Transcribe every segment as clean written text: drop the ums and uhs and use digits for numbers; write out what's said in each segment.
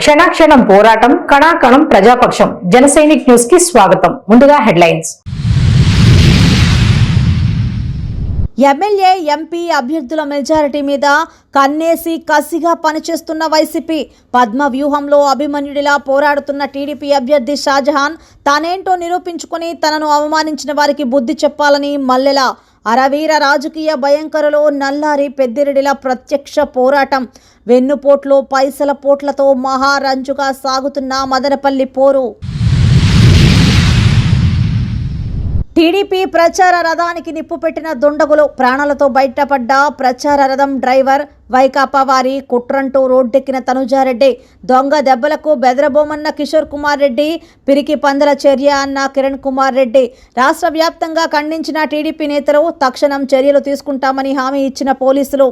క్షణక్షణం పోరాటం కణాకణం ప్రజాపక్షం జనసైనిక్ న్యూస్ కి స్వాగతం. ముందుగా హెడ్లైన్స్. ఎమ్మెల్యే ఎంపీ అభ్యర్థుల మెజారిటీ మీద కన్నేసి కసిగా పనిచేస్తున్న వైసీపీ, పద్మ వ్యూహంలో అభిమన్యుడిలా పోరాడుతున్న టీడీపీ అభ్యర్థి షాజహాన్ తానేంటో నిరూపించుకుని తనను అవమానించిన వారికి బుద్ధి చెప్పాలని మల్లెల అరవీర రాజకీయ భయంకరులో నల్లారి పెద్దిరెడ్డిల ప్రత్యక్ష పోరాటం, వెన్నుపోట్లు పైసల పోట్లతో మహారంజుగా సాగుతున్న మదనపల్లి పోరు. టీడీపీ ప్రచార రథానికి నిప్పు పెట్టిన దుండగులు, ప్రాణాలతో బయటపడ్డ ప్రచార రథం డ్రైవర్, వైకాపా వారి కుట్రంటూ రోడ్డెక్కిన తనుజారెడ్డి, దొంగ దెబ్బలకు బెదరబోమన్న కిషోర్ కుమార్ రెడ్డి, పిరికి పందల చర్య అన్న కిరణ్ కుమార్ రెడ్డి. రాష్ట్ర వ్యాప్తంగా ఖండించిన టీడీపీ నేతలు, తక్షణం చర్యలు తీసుకుంటామని హామీ ఇచ్చిన పోలీసులు.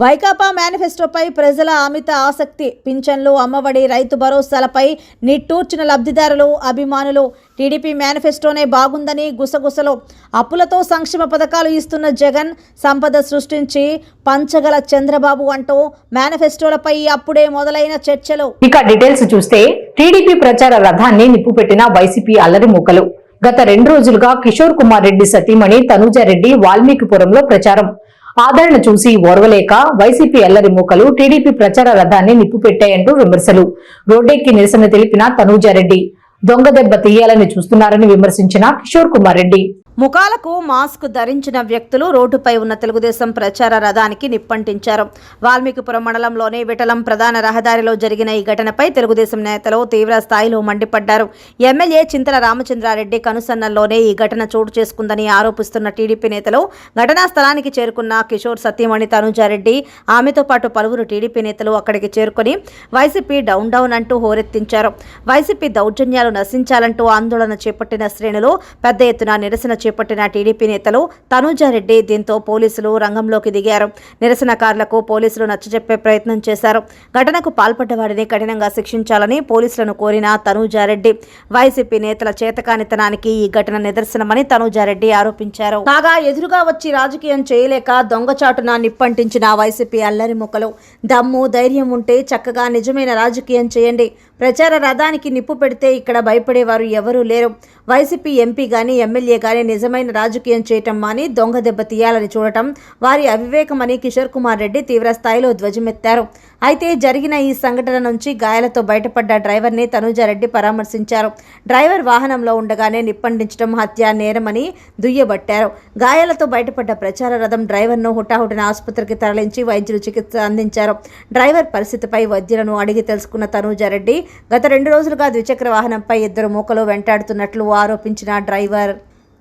వైకాపా మేనిఫెస్టోపై ప్రజల అమిత ఆసక్తి, పింఛన్లు, అమ్మఒడి, రైతు భరోసాలపై నిట్టూర్చిన లబ్ధిదారులు, అభిమానులు. టీడీపీ మేనిఫెస్టోనే బాగుందని గుసగుసలు, అప్పులతో సంక్షేమ పథకాలు ఇస్తున్న జగన్, సంపద సృష్టించి పంచగల చంద్రబాబు అంటూ మేనిఫెస్టోలపై అప్పుడే మొదలైన చర్చలు. ఇక డీటెయిల్స్ చూస్తే, టీడీపీ ప్రచార రథాన్ని నిప్పుపెట్టిన వైసీపీ అల్లరి మూకలు. గత 2 రోజులుగా కిషోర్ కుమార్ రెడ్డి సతీమణి తనూజారెడ్డి వాల్మీకిపురంలో ప్రచారం. ఆదరణ చూసి ఓర్వలేక వైసీపీ అల్లరి మూకలు టీడీపీ ప్రచార రథాన్ని నిప్పుపెట్టాయంటూ విమర్శలు. రోడ్డెక్కి నిరసన తెలిపిన తనూజారెడ్డి, దొంగ దెబ్బ తీయాలని చూస్తున్నారని విమర్శించిన కిషోర్ కుమార్ రెడ్డి. ముఖాలకు మాస్క్ ధరించిన వ్యక్తులు రోడ్డుపై ఉన్న తెలుగుదేశం ప్రచార రథానికి నిప్పంటించారు. వాల్మీకిపురం మండలంలోని విఠలం ప్రధాన రహదారిలో జరిగిన ఈ ఘటనపై తెలుగుదేశం నేతలు తీవ్ర స్థాయిలో మండిపడ్డారు. ఎమ్మెల్యే చింతల రామచంద్రారెడ్డి కనుసన్నల్లోనే ఈ ఘటన చోటు చేసుకుందని ఆరోపిస్తున్న టీడీపీ నేతలు ఘటనా స్థలానికి చేరుకున్న కిషోర్ సతీమణి తనుజారెడ్డి, ఆమెతో పాటు పలువురు టీడీపీ నేతలు అక్కడికి చేరుకుని వైసీపీ డౌన్ డౌన్ అంటూ హోరెత్తించారు. వైసీపీ దౌర్జన్యాలు నశించాలంటూ ఆందోళన చేపట్టిన శ్రేణులు, పెద్ద ఎత్తున నిరసన చేపట్టిన టీడీపీ నేతలు, తనూజారెడ్డి. దీంతో పోలీసులు రంగంలోకి దిగారు. నిరసనకారులకు పోలీసులు నచ్చజెప్పే ప్రయత్నం చేశారు. ఘటనకు పాల్పడ్డవాడిని కఠినంగా శిక్షించాలని పోలీసులను కోరిన తనూజారెడ్డి, వైసీపీ నేతల చేతకానితనానికి ఈ ఘటన నిదర్శనమని తనూజారెడ్డి ఆరోపించారు. కాగా ఎదురుగా వచ్చి రాజకీయం చేయలేక దొంగచాటున నిప్పంటించిన వైసీపీ అల్లరి ముక్కలు, దమ్ము ధైర్యం ఉంటే చక్కగా నిజమైన రాజకీయం చేయండి. ప్రచార రథానికి నిప్పు పెడితే ఇక్కడ భయపడేవారు ఎవరూ లేరు. వైసీపీ ఎంపీ గాని ఎమ్మెల్యే గాని నిజమైన రాజకీయం చేయటం మాని దొంగ దెబ్బ తీయాలని చూడటం వారి అవివేకమని కిషోర్ కుమార్ రెడ్డి తీవ్ర స్థాయిలో ధ్వజమెత్తారు. అయితే జరిగిన ఈ సంఘటన నుంచి గాయాలతో బయటపడ్డ డ్రైవర్ని తనూజారెడ్డి పరామర్శించారు. డ్రైవర్ వాహనంలో ఉండగానే నిప్పండించడం హత్య నేరమని దుయ్యబట్టారు. గాయాలతో బయటపడ్డ ప్రచార రథం డ్రైవర్ను హుటాహుటిన ఆసుపత్రికి తరలించి వైద్యులు చికిత్స అందించారు. డ్రైవర్ పరిస్థితిపై వైద్యులను అడిగి తెలుసుకున్న తనూజారెడ్డి, గత 2 రోజులుగా ద్విచక్ర వాహనంపై 2 మూకలు వెంటాడుతున్నట్లు ఆరోపించిన డ్రైవర్.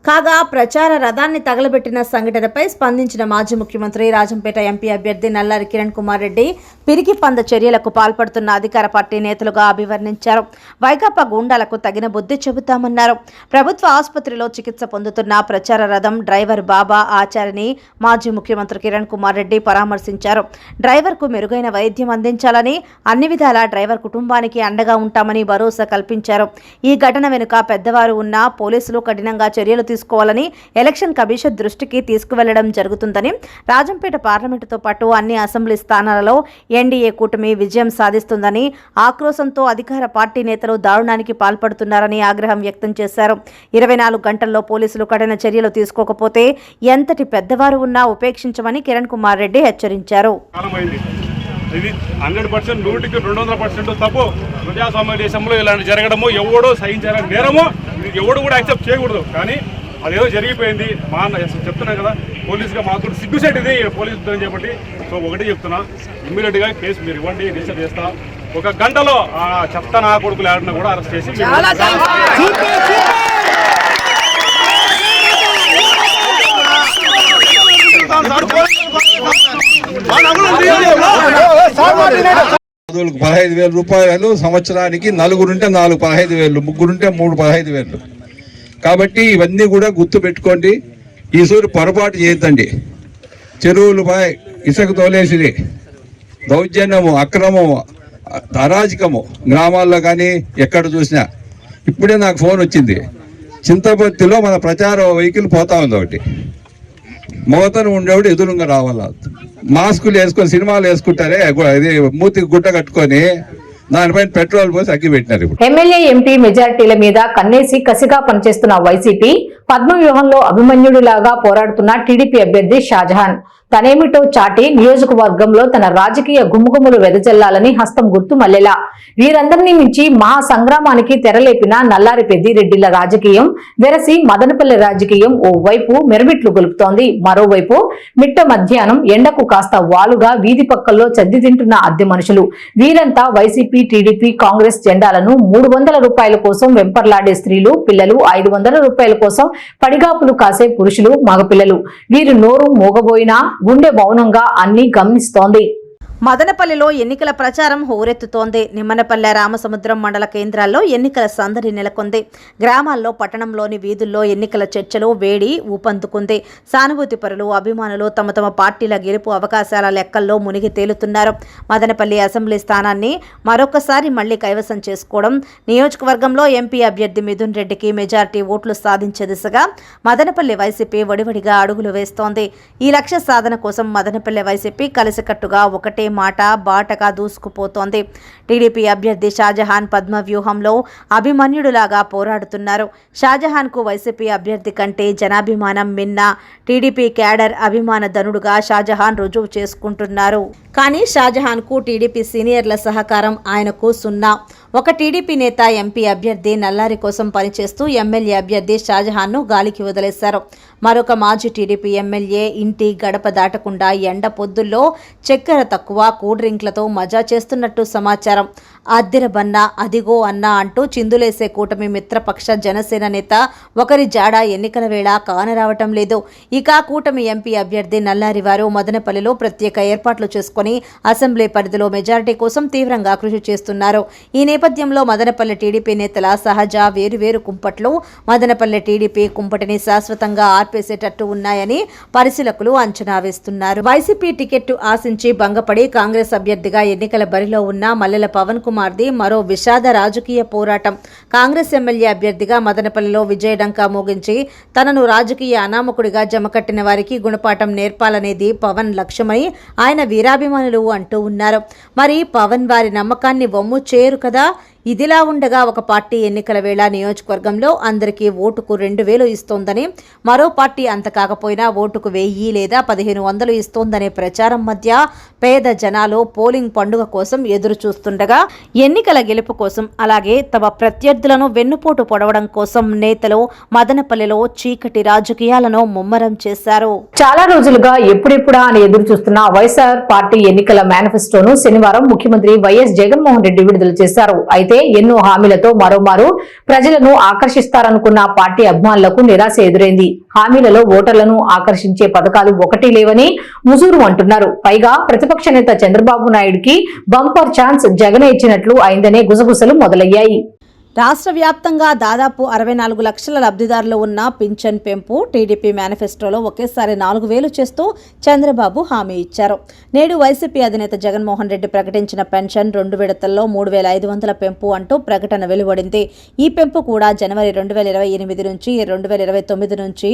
కాగా ప్రచార రథాన్ని తగలబెట్టిన సంఘటనపై స్పందించిన మాజీ ముఖ్యమంత్రి, రాజంపేట ఎంపీ అభ్యర్థి నల్లారి కిరణ్ కుమార్ రెడ్డి పిరికి పంద చర్యలకు పాల్పడుతున్న అధికార పార్టీ నేతలుగా అభివర్ణించారు. వైకాపా గూండాలకు తగిన బుద్ధి చెబుతామన్నారు. ప్రభుత్వ ఆసుపత్రిలో చికిత్స పొందుతున్న ప్రచార రథం డ్రైవర్ బాబా ఆచారిని మాజీ ముఖ్యమంత్రి కిరణ్ కుమార్ రెడ్డి పరామర్శించారు. డ్రైవర్కు మెరుగైన వైద్యం అందించాలని, అన్ని విధాలా డ్రైవర్ కుటుంబానికి అండగా ఉంటామని భరోసా కల్పించారు. ఈ ఘటన వెనుక పెద్దవారు ఉన్నా పోలీసులు కఠినంగా చర్యలు తీసుకోవాలని ఎలక్షన్ కమిషన్ దృష్టికి తీసుకువెళ్లడం జరుగుతుందని, రాజంపేట పార్లమెంటుతో పాటు అన్ని అసెంబ్లీ స్థానాలలో ఎన్డీఏ కూటమి విజయం సాధిస్తుందని, ఆక్రోశంతో అధికార పార్టీ నేతలు దారుణానికి పాల్పడుతున్నారని ఆగ్రహం వ్యక్తం చేశారు. 24 గంటల్లో పోలీసులు కఠిన చర్యలు తీసుకోకపోతే ఎంతటి పెద్దవారు ఉన్నా ఉపేక్షించమని కిరణ్ కుమార్ రెడ్డి హెచ్చరించారు. ఇది 100% 200% తప్పు. ప్రజాస్వామ్య దేశంలో ఇలాంటి జరగడము ఎవడో సహించారని నేరము, ఇది ఎవడు కూడా యాక్సెప్ట్ చేయకూడదు. కానీ అదేదో జరిగిపోయింది. చెప్తున్నా కదా, పోలీసుగా మాకు సిగ్గుసేట్ ఇది పోలీసు ఉద్యోగం చేపట్టి. సో ఒకటి చెప్తున్నా, ఇమ్మీడియట్గా కేసు మీరు ఇవ్వండి, రిజిస్టర్ చేస్తా. 1 గంటలో ఆ చెత్త నా కొడుకులు ఆడినా కూడా అరెస్ట్ చేసి చదువులకు 15,000 రూపాయలు సంవత్సరానికి, నలుగురుంటే 4 15,000, ముగ్గురుంటే 3 15,000. కాబట్టి ఇవన్నీ కూడా గుర్తు పెట్టుకోండి. ఈసారి పొరపాటు చేయొద్దండి. చెరువులపై ఇసుక తోలేసి దౌర్జన్యము, అక్రమము, అరాజకము గ్రామాల్లో కానీ ఎక్కడ చూసినా. ఇప్పుడే నాకు ఫోన్ వచ్చింది, చింతపర్తిలో మన ప్రచార వెహికల్ పోతా ఉంది ఒకటి. మోతను ఉండేవాడు ఎదురుగా రావాలా. మాస్కులు వేసుకొని సినిమాలు వేసుకుంటారే, ఇది మూతికి గుడ్డ కట్టుకొని దానిపైన పెట్రోల్ పోసి అగ్గి పెట్టినారు. ఇప్పుడు ఎమ్మెల్యే ఎంపీ మెజారిటీల మీద కన్నేసి కసిగా పనిచేస్తున్న వైసీపీ పద్మవ్యూహంలో అభిమన్యుడిలాగా పోరాడుతున్న టీడీపీ అభ్యర్థి షాజహాన్ తనేమిటో చాటి నియోజకవర్గంలో తన రాజకీయ గుమ్ముగుమ్ములు వెదజల్లాలని హస్తం గుర్తు మల్లెలా వీరందరినీ మించి మహా సంగ్రామానికి తెరలేపిన నల్లారి పెద్దిరెడ్డిల రాజకీయం వెరసి మదనపల్లి రాజకీయం ఓ వైపు మెరవిట్లు గొలుపుతోంది. మరోవైపు మిట్ట మధ్యాహ్నం ఎండకు కాస్త వాలుగా వీధి పక్కల్లో చద్ది తింటున్న అద్దె మనుషులు. వీరంతా వైసీపీ, టీడీపీ, కాంగ్రెస్ జెండాలను 300 రూపాయల కోసం వెంపర్లాడే స్త్రీలు, పిల్లలు, 500 రూపాయల కోసం పడిగాపులు కాసే పురుషులు, మగపిల్లలు. వీరు నోరు మోగబోయినా గుండె మౌనంగా అన్ని గమనిస్తోంది. మదనపల్లిలో ఎన్నికల ప్రచారం హోరెత్తుతోంది. నిమ్మనపల్లె, రామసముద్రం మండల కేంద్రాల్లో ఎన్నికల సందడి నెలకొంది. గ్రామాల్లో, పట్టణంలోని వీధుల్లో ఎన్నికల చర్చలు వేడి ఊపందుకుంది. సానుభూతి పరులు, అభిమానులు తమ తమ పార్టీల గెలుపు అవకాశాల లెక్కల్లో మునిగి తేలుతున్నారు. మదనపల్లి అసెంబ్లీ స్థానాన్ని మరొకసారి మళ్లీ కైవసం చేసుకోవడం, నియోజకవర్గంలో ఎంపీ అభ్యర్థి మిథున్ రెడ్డికి మెజార్టీ ఓట్లు సాధించే దిశగా మదనపల్లి వైసీపీ వడివడిగా అడుగులు వేస్తోంది. ఈ లక్ష్య సాధన కోసం మదనపల్లి వైసీపీ కలిసికట్టుగా ఒకటే మాట బాటగా దూసుకుపోతోంది. టీడీపీ అభ్యర్థి షాజహాన్ పద్మ వ్యూహంలో అభిమన్యుడులాగా పోరాడుతున్నారు. షాజహాన్ కు వైసీపీ అభ్యర్థి కంటే జనాభిమానం మిన్న. టీడీపీ క్యాడర్ అభిమాన ధనుడుగా షాజహాన్ రుజువు చేసుకుంటున్నారు. కానీ షాజహాన్ కు టీడీపీ సీనియర్ల సహకారం ఆయనకు సున్నా. ఒక టీడీపీ నేత ఎంపీ అభ్యర్థి నల్లారి కోసం పనిచేస్తూ ఎమ్మెల్యే అభ్యర్థి షాజహాన్ ను గాలికి వదిలేశారు. మరొక మాజీ టీడీపీ ఎమ్మెల్యే ఇంటి గడప దాటకుండా ఎండ పొద్దుల్లో చక్కెర తక్కువ కూల్ డ్రింక్లతో మజా చేస్తున్నట్టు సమాచారం. అద్దిరబన్నా అదిగో అన్నా అంటూ చిందులేసే కూటమి మిత్రపక్ష జనసేన నేత ఒకరి జాడ ఎన్నికల వేళ కానరావటం లేదు. ఇక కూటమి ఎంపీ అభ్యర్థి నల్లారి వారు మదనపల్లిలో ప్రత్యేక ఏర్పాట్లు చేసుకుని అసెంబ్లీ పరిధిలో మెజారిటీ కోసం తీవ్రంగా కృషి చేస్తున్నారు. ఈ నేపథ్యంలో మదనపల్లి టీడీపీ నేతల సహజ వేరువేరు కుంపట్లు మదనపల్లి టీడీపీ కుంపటిని శాశ్వతంగా ఆర్పేసేటట్టు ఉన్నాయని పరిశీలకులు అంచనా వేస్తున్నారు. వైసీపీ టికెట్ ఆశించి భంగపడి కాంగ్రెస్ అభ్యర్థిగా ఎన్నికల బరిలో ఉన్న మల్లెల పవన్ కుమార్ది మరో విషాద రాజకీయ పోరాటం. కాంగ్రెస్ ఎమ్మెల్యే అభ్యర్థిగా మదనపల్లిలో విజయడంకా మోగించి తనను రాజకీయ అనామకుడిగా జమకట్టిన వారికి గుణపాఠం నేర్పాలనేది పవన్ లక్ష్యమై ఆయన వీరాభిమానులు అంటూ ఉన్నారు. మరి పవన్ వారి నమ్మకాన్ని వమ్ము చేయరు కదా. ఇదిలా ఉండగా ఒక పార్టీ ఎన్నికల వేళ నియోజకవర్గంలో అందరికీ ఓటుకు 2000 ఇస్తోందని, మరో పార్టీ అంత కాకపోయినా ఓటుకు 1000 లేదా 1500 ఇస్తోందనే ప్రచారం మధ్య పేద జనాలు పోలింగ్ పండుగ కోసం ఎదురు చూస్తుండగా ఎన్నికల గెలుపు కోసం అలాగే తమ ప్రత్యర్థులను వెన్నుపోటు పొడవడం కోసం నేతలు మదనపల్లిలో చీకటి రాజకీయాలను ముమ్మరం చేశారు. చాలా రోజులుగా ఎప్పుడెప్పుడా అని ఎదురు చూస్తున్న వైఎస్ఆర్ పార్టీ ఎన్నికల మేనిఫెస్టోను శనివారం ముఖ్యమంత్రి వైఎస్ జగన్మోహన్ రెడ్డి విడుదల చేశారు. అయితే ఎన్నో హామీలతో మరోమారు ప్రజలను ఆకర్షిస్తారనుకున్న పార్టీ అభిమానులకు నిరాశ ఎదురైంది. హామీలలో ఓటర్లను ఆకర్షించే పథకాలు ఒకటి లేవని ముజూరు అంటున్నారు. పైగా ప్రతిపక్ష నేత చంద్రబాబు నాయుడుకి బంపర్ ఛాన్స్ జగన్ ఇచ్చినట్లు అయిందనే గుసగుసలు మొదలయ్యాయి. రాష్ట్ర వ్యాప్తంగా దాదాపు 64 లక్షల లబ్ధిదారులు ఉన్న పింఛన్ పెంపు టీడీపీ మేనిఫెస్టోలో ఒకేసారి 4000 చేస్తూ చంద్రబాబు హామీ ఇచ్చారు. నేడు వైసీపీ అధినేత జగన్మోహన్ రెడ్డి ప్రకటించిన పెన్షన్ 2 విడతల్లో 3500 పెంపు అంటూ ప్రకటన వెలువడింది. ఈ పెంపు కూడా జనవరి 2028 నుంచి 2029 నుంచి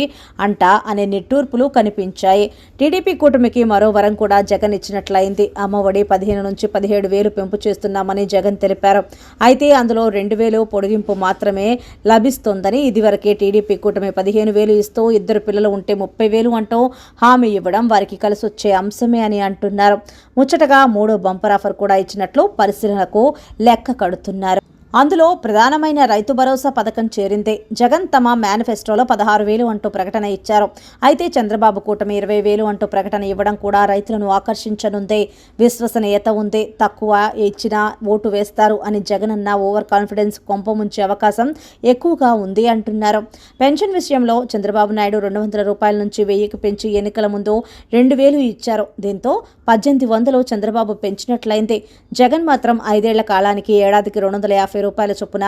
అంట అనే నిట్టూర్పులు కనిపించాయి. టీడీపీ కూటమికి మరో వరం కూడా జగన్ ఇచ్చినట్లయింది. అమ్మఒడి 15 నుంచి 17,000 పెంపు చేస్తున్నామని జగన్ తెలిపారు. అయితే అందులో 2000 పొడిగింపు మాత్రమే లభిస్తోందని, ఇదివరకే టీడీపీ కూటమి 15,000 ఇస్తూ 2 పిల్లలు ఉంటే 30,000 అంటూ హామీ ఇవ్వడం వారికి కలిసొచ్చే అంశమే అని అంటున్నారు. ముచ్చటగా 3వ బంపర్ ఆఫర్ కూడా ఇచ్చినట్లు పరిశీలనకు లెక్క కడుతున్నారు. అందులో ప్రధానమైన రైతు భరోసా పథకం చేరిందే. జగన్ తమ మేనిఫెస్టోలో 16,000 అంటూ ప్రకటన ఇచ్చారు. అయితే చంద్రబాబు కూటమి 20,000 అంటూ ప్రకటన ఇవ్వడం కూడా రైతులను ఆకర్షించనుందే. విశ్వసనీయత ఉంది, తక్కువ ఇచ్చినా ఓటు వేస్తారు అని జగన్ అన్న ఓవర్ కాన్ఫిడెన్స్ కొంపముంచే అవకాశం ఎక్కువగా ఉంది అంటున్నారు. పెన్షన్ విషయంలో చంద్రబాబు నాయుడు 200 రూపాయల నుంచి 1000కి పెంచి ఎన్నికల ముందు 2000 ఇచ్చారు. దీంతో 1800 చంద్రబాబు పెంచినట్లయింది. జగన్ మాత్రం 5 ఏళ్ల కాలానికి ఏడాదికి 250 రూపాయల చొప్పున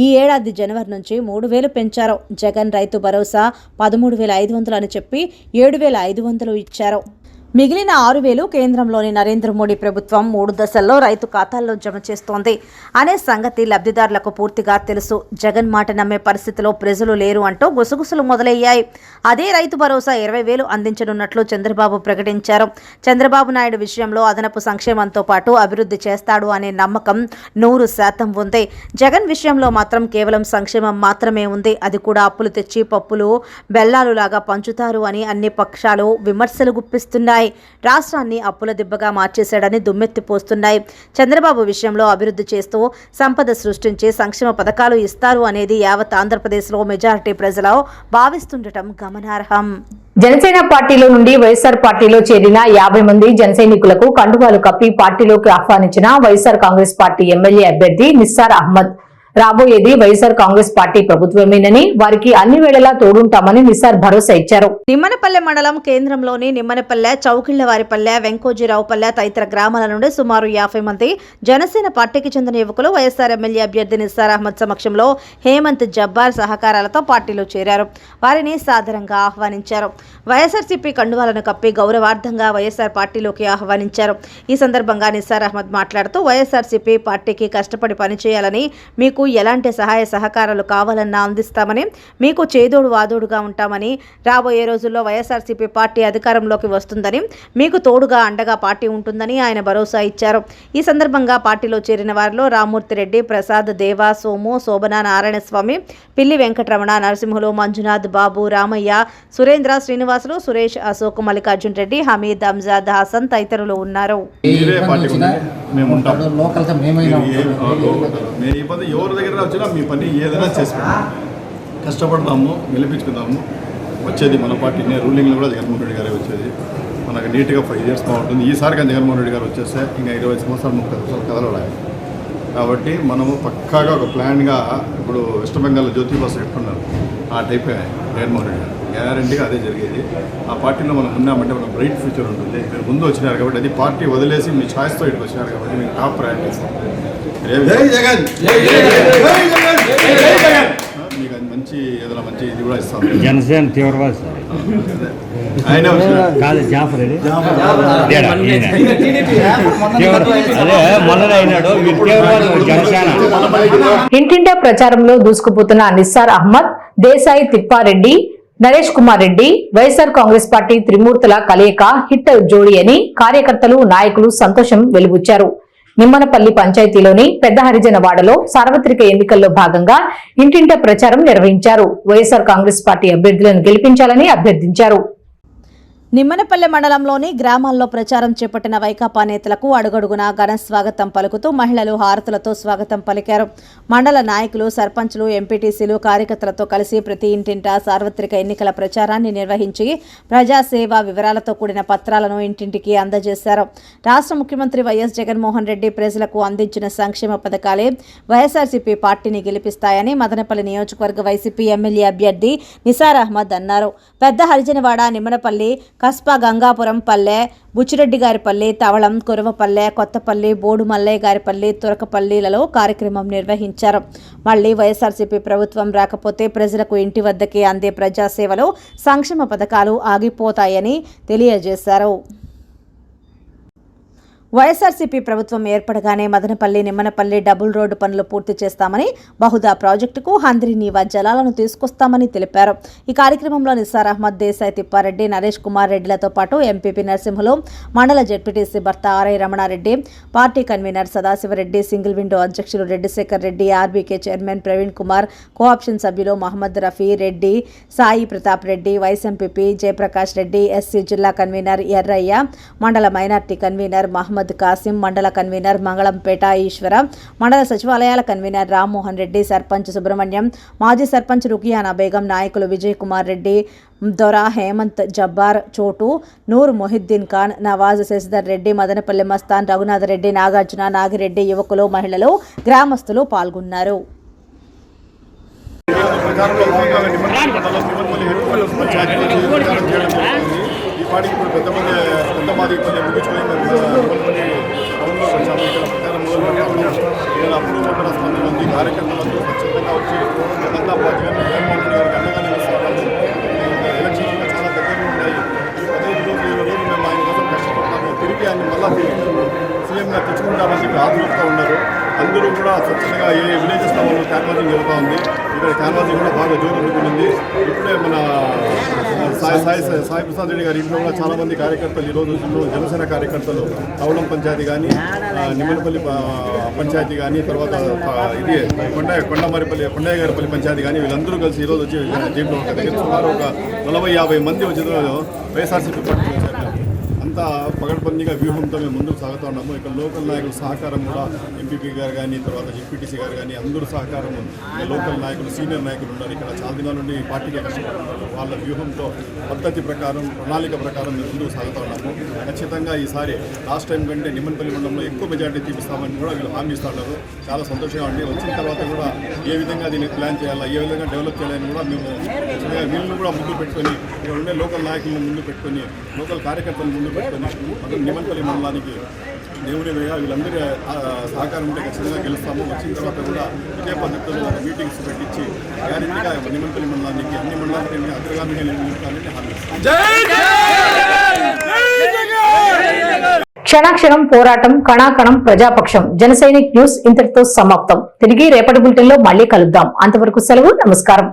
ఈ ఏడాది జనవరి నుంచి 3000 పెంచారు. జగన్ రైతు భరోసా 13,500 అని చెప్పి 7,500 ఇచ్చారు. మిగిలిన 6,000 కేంద్రంలోని నరేంద్ర మోడీ ప్రభుత్వం 3 దశల్లో రైతు ఖాతాల్లో జమ చేస్తోంది అనే సంగతి లబ్ధిదారులకు పూర్తిగా తెలుసు. జగన్ మాట నమ్మే పరిస్థితిలో ప్రజలు లేరు అంటూ గుసగుసలు మొదలయ్యాయి. అదే రైతు భరోసా 20,000 అందించనున్నట్లు చంద్రబాబు ప్రకటించారు. చంద్రబాబు నాయుడు విషయంలో అదనపు సంక్షేమంతో పాటు అభివృద్ధి చేస్తాడు అనే నమ్మకం 100% ఉంది. జగన్ విషయంలో మాత్రం కేవలం సంక్షేమం మాత్రమే ఉంది. అది కూడా అప్పులు తెచ్చి పప్పులు బెల్లాలు లాగా పంచుతారు అని అన్ని పక్షాలు విమర్శలు గుప్పిస్తున్నాయి. రాష్ట్రాన్ని అప్పుల దిబ్బగా మార్చేశాడని దుమ్మెత్తిపోస్తున్నాయి. చంద్రబాబు విషయంలో అభివృద్ధి చేస్తూ సంపద సృష్టించి సంక్షేమ పథకాలు ఇస్తారు అనేది యావత్ ఆంధ్రప్రదేశ్లో మెజారిటీ ప్రజలు భావిస్తుండటం గమనార్హం. జనసేన పార్టీలో నుండి వైఎస్ఆర్ పార్టీలో చేరిన 50 మంది జన సైనికులకు కండువాలు కప్పి పార్టీలోకి ఆహ్వానించిన వైఎస్ఆర్ కాంగ్రెస్ పార్టీ ఎమ్మెల్యే అభ్యర్థి నిస్సార్ అహ్మద్. రాబోయేది వైఎస్ఆర్ కాంగ్రెస్ పార్టీ ప్రభుత్వమేనని, వారికి అన్ని వేళలా తోడుంటామని నిస్సార్ భరోసా ఇచ్చారు. నిమ్మనపల్లె మండలం కేంద్రంలోని నిమ్మనపల్లె, చౌకిళ్లవారిపల్లె, వెంకోజీరావుపల్లె తదితర గ్రామాల నుండి సుమారు 50 మంది జనసేన పార్టీకి చెందిన యువకులు వైఎస్ఆర్ ఎమ్మెల్యే అభ్యర్థి నిస్సార్ అహ్మద్ సమక్షంలో హేమంత్ జబ్బార్ సహకారాలతో పార్టీలో చేరారు. వారిని సాదరంగా ఆహ్వానించారు. వైఎస్ఆర్సీపీ కండువాలను కప్పి గౌరవార్థంగా వైఎస్ఆర్ పార్టీలోకి ఆహ్వానించారు. ఈ సందర్భంగా నిస్సార్ అహ్మద్ మాట్లాడుతూ వైఎస్ఆర్సీపీ పార్టీకి కష్టపడి పనిచేయాలని, మీకు ఎలాంటి సహాయ సహకారాలు కావాలన్నా అందిస్తామని, మీకు చేదోడు వాదోడుగా ఉంటామని, రాబోయే రోజుల్లో వైఎస్ఆర్సీపీ పార్టీ అధికారంలోకి వస్తుందని, మీకు తోడుగా అండగా పార్టీ ఉంటుందని ఆయన భరోసా ఇచ్చారు. ఈ సందర్భంగా పార్టీలో చేరిన వారిలో రామ్మూర్తిరెడ్డి, ప్రసాద్, దేవా, సోము, శోభన, నారాయణస్వామి, పిల్లి వెంకటరమణ, నరసింహులు, మంజునాథ్, బాబు, రామయ్య, సురేంద్ర, శ్రీనివాసులు, సురేష్, అశోక్, మల్లికార్జున్ రెడ్డి, హమీద్, అంజాద్, హసన్ తదితరులు ఉన్నారు. ఎవరి దగ్గర వచ్చినా మీ పని ఏదైనా చేసుకుంటాం, కష్టపడదాము, గెలిపించుకుందాము. వచ్చేది మన పార్టీనే, రూలింగ్లో కూడా జగన్మోహన్ రెడ్డి గారే వచ్చేది. మనకు నీట్గా 5 ఇయర్స్ బాగుంటుంది. ఈసారి కానీ జగన్మోహన్ రెడ్డి గారు వచ్చేస్తే ఇంకా 20 సంవత్సరాలు 30 సంవత్సరాలు కథలు రాయాలి. కాబట్టి మనము పక్కాగా ఒక ప్లాన్గా, ఇప్పుడు వెస్ట్ బెంగాల్లో జ్యోతి బస్సు పెట్టుకున్నారు, ఆ టైప్ జగన్మోహన్ రెడ్డి గారు గ్యారంటీగా అదే జరిగేది. ఆ పార్టీలో మనం ఉన్నామంటే మనకు బ్రైట్ ఫ్యూచర్ ఉంటుంది. మీరు ముందు వచ్చినారు కాబట్టి, అది పార్టీ వదిలేసి మీ ఛాయిస్తో ఇక్కడికి వచ్చినారు కాబట్టి మీకు టాప్ ప్రయారిటీ ఇస్తాం. మీకు అది మంచి ఏదైనా మంచి ఇది కూడా ఇస్తాం. జనసేన తీవ్రవాది ఆయన కాదు, జాఫర్ రెడ్డి మొన్న అయినాడు జనసేన. ఇంటింటా ప్రచారంలో దూసుకుపోతున్న నిస్సార్ అహ్మద్, దేశాయి తిప్పారెడ్డి, నరేష్ కుమార్ రెడ్డి వైఎస్ఆర్ కాంగ్రెస్ పార్టీ త్రిమూర్తుల కలయిక హిట్ జోడీ అని కార్యకర్తలు, నాయకులు సంతోషం వెలుబుచ్చారు. నిమ్మనపల్లి పంచాయతీలోని పెద్ద హరిజన వాడలో సార్వత్రిక ఎన్నికల్లో భాగంగా ఇంటింటా ప్రచారం నిర్వహించారు. వైఎస్ఆర్ కాంగ్రెస్ పార్టీ అభ్యర్థులను గెలిపించాలని అభ్యర్థించారు. నిమ్మనపల్లె మండలంలోని గ్రామాల్లో ప్రచారం చేపట్టిన వైకాపా నేతలకు అడుగడుగునా ఘన స్వాగతం పలుకుతూ మహిళలు హారతులతో స్వాగతం పలికారు. మండల నాయకులు, సర్పంచులు, ఎంపీటీసీలు కార్యకర్తలతో కలిసి ప్రతి ఇంటింటా సార్వత్రిక ఎన్నికల ప్రచారాన్ని నిర్వహించి ప్రజాసేవ వివరాలతో కూడిన పత్రాలను ఇంటింటికి అందజేశారు. రాష్ట్ర ముఖ్యమంత్రి వైఎస్ జగన్మోహన్ రెడ్డి ప్రజలకు అందించిన సంక్షేమ పథకాలే వైఎస్ఆర్సీపీ పార్టీని గెలిపిస్తాయని మదనపల్లి నియోజకవర్గ వైసీపీ ఎమ్మెల్యే అభ్యర్థి నిస్సార్ అహ్మద్ అన్నారు. పెద్ద హరిజనవాడ, నిమ్మనపల్లి, కస్పా, గంగాపురం పల్లె, బుచ్చిరెడ్డి గారిపల్లి, తవళం, కురవపల్లె, కొత్తపల్లి, బోడు మల్లయ్య గారిపల్లి, తురకపల్లిలలో కార్యక్రమం నిర్వహించారు. మళ్లీ వైఎస్ఆర్సీపీ ప్రభుత్వం రాకపోతే ప్రజలకు ఇంటి వద్దకే అందే ప్రజాసేవలు, సంక్షేమ పథకాలు ఆగిపోతాయని తెలియజేశారు. వైఎస్ఆర్సీపీ ప్రభుత్వం ఏర్పడగానే మదనపల్లి, నిమ్మనపల్లి డబుల్ రోడ్డు పనులు పూర్తి చేస్తామని, బహుదా ప్రాజెక్టుకు హంద్రి నీవా జలాలను తీసుకొస్తామని తెలిపారు. ఈ కార్యక్రమంలో నిస్సార్ అహ్మద్, దేశాయి తిప్పారెడ్డి, నరేష్ కుమార్ రెడ్డిలతో పాటు ఎంపీపీ నరసింహులు, మండల జెడ్పీటీసీ భర్త RI Ramanareddy, party convener Sadasivareddy, single window అధ్యక్షులు Reddisekhar Reddy, RBK chairman Praveen Kumar, co option సభ్యులు Mohammed Rafi Reddy, Sai Pratap Reddy, vice MPP Jayaprakash Reddy, SC జిల్లా కన్వీనర్ ఎర్రయ్య, మండల మైనార్టీ కన్వీనర్ మహమ్మద్ కాసిం, మండల కన్వీనర్ మంగళంపేట ఈశ్వర, మండల సచివాలయాల కన్వీనర్ రామ్మోహన్ రెడ్డి, సర్పంచ్ సుబ్రహ్మణ్యం, మాజీ సర్పంచ్ రుకియానా బేగం, నాయకులు విజయ్ కుమార్ రెడ్డి, దొరా, హేమంత్ జబ్బార్, చోటు, నూర్ మొహిద్దీన్ ఖాన్, నవాజ్, శశిధర్ రెడ్డి, మదనపల్లి మస్తాన్, రఘునాథరెడ్డి, నాగార్జున, నాగిరెడ్డి, యువకులు, మహిళలు, గ్రామస్తులు పాల్గొన్నారు. పార్టీకి ఇప్పుడు పెద్ద మాది ముగించుకొని టౌన్లో వచ్చాము. ఇక్కడ ప్రచారం మొదలు అప్పుడు కూడా స్పందన ఉంది. కార్యకర్తలతో ఖచ్చితంగా వచ్చి జగన్మోహన్ రెడ్డి గారికి అండగా నిలుస్తారు. ఎలక్షన్ చాలా దగ్గరలో ఉన్నాయి. 15 రోజులు 20 రోజులు మేము ఆయన కోసం గెలుచుకుంటామని చెప్పి ఆతృతగా ఉన్నారు. అందరూ కూడా స్వచ్ఛందంగా ఏ విలేజెస్లో వాళ్ళు క్యాన్వాసింగ్ జరుగుతూ ఉంది. ఇక్కడ క్యాన్వాసింగ్ కూడా బాగా జోరుకుంటుంది. ఇప్పుడే మన సాయి ప్రసాద్ రెడ్డి గారి ఇంట్లో కూడా చాలామంది కార్యకర్తలు ఈరోజు జనసేన కార్యకర్తలు తవడం పంచాయతీ కానీ, నిమ్మలపల్లి పంచాయతీ కానీ, తర్వాత ఇది కొండయ్య గారిపల్లి పంచాయతీ కానీ వీళ్ళందరూ కలిసి ఈరోజు వచ్చి జైల్లో ఒక దగ్గర సుమారు ఒక 40-50 మంది వచ్చి వైఎస్ఆర్సీపీ పార్టీ వచ్చారు. అంతా పగడ్బందీగా వ్యూహంతో మేము ముందుకు సాగుతూ ఉన్నాము. ఇక్కడ లోకల్ నాయకుల సహకారం కూడా ఎంపీపీ గారు కానీ, తర్వాత జెడ్పీటీసీ గారు కానీ అందరూ సహకారం, లోకల్ నాయకులు సీనియర్ నాయకులు ఉన్నారు. ఇక్కడ చాలా దినాల నుండి పార్టీకి కష్టపడుతున్నారు. వాళ్ళ వ్యూహంతో పద్ధతి ప్రకారం ప్రణాళిక ప్రకారం మేము ముందుకు సాగుతూ ఉన్నాము. ఖచ్చితంగా ఈసారి లాస్ట్ టైం కంటే నిమ్మలపల్లి మండలంలో ఎక్కువ మెజార్టీ తీపిస్తామని కూడా వీళ్ళు హామీ ఇస్తున్నారు. చాలా సంతోషంగా ఉంది. వచ్చిన తర్వాత కూడా ఏ విధంగా దీన్ని ప్లాన్ చేయాలా, ఏ విధంగా డెవలప్ చేయాలని కూడా మేము ఖచ్చితంగా వీళ్ళని కూడా ముందు పెట్టుకొని, ఇక్కడ ఉండే లోకల్ నాయకులను ముందు పెట్టుకొని, లోకల్ కార్యకర్తలను ముందు పెట్టుకొని నిమ్మలపల్లి మండలానికి దేవుని వేయ వీళ్ళందరి సహకారం ఉంటే ఖచ్చితంగా గెలుస్తాము. వచ్చిన తర్వాత కూడా ఇదే పద్ధతిలో మీటింగ్స్ పెట్టించి గ్యారెంటీగా నిమ్మలపల్లి మండలానికి అన్ని మండలానికి అగ్రగామిగా నిలుపుతానని హామీ. క్షణాక్షణం పోరాటం, కణాకణం ప్రజాపక్షం. జనసైనిక్ న్యూస్ ఇంతటితో సమాప్తం. తిరిగి రేపటి బులెటిన్లో మళ్ళీ కలుద్దాం. అంతవరకు సెలవు. నమస్కారం.